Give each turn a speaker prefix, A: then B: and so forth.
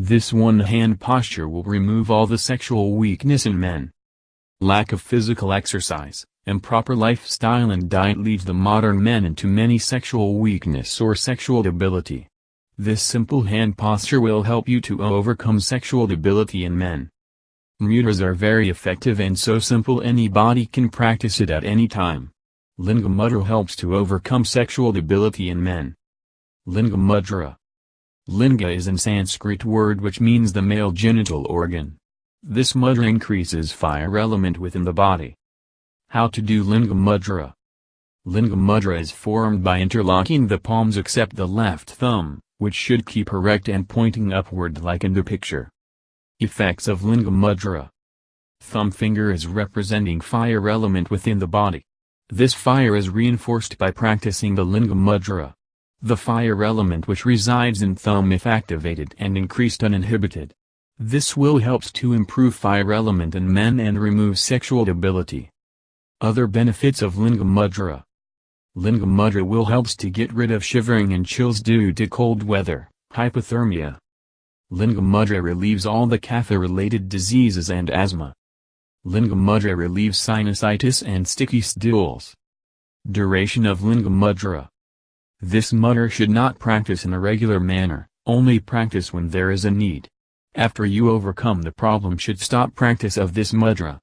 A: This one-hand posture will remove all the sexual weakness in men. Lack of physical exercise, improper lifestyle and diet leads the modern men into many sexual weakness or sexual debility. This simple hand posture will help you to overcome sexual debility in men. Mudras are very effective and so simple anybody can practice it at any time. Linga Mudra helps to overcome sexual debility in men. Linga Mudra. Linga is a Sanskrit word which means the male genital organ. This mudra increases fire element within the body. How to do Linga Mudra? Linga Mudra is formed by interlocking the palms except the left thumb, which should keep erect and pointing upward like in the picture. Effects of Linga Mudra. Thumb finger is representing fire element within the body. This fire is reinforced by practicing the Linga Mudra. The fire element which resides in thumb if activated and increased uninhibited. This will helps to improve fire element in men and remove sexual debility. Other benefits of Linga Mudra. Linga Mudra will helps to get rid of shivering and chills due to cold weather, hypothermia. Linga Mudra relieves all the kapha-related diseases and asthma. Linga Mudra relieves sinusitis and sticky stools. Duration of Linga Mudra. This mudra should not practice in a regular manner, only practice when there is a need. After you overcome the problem should stop practice of this mudra.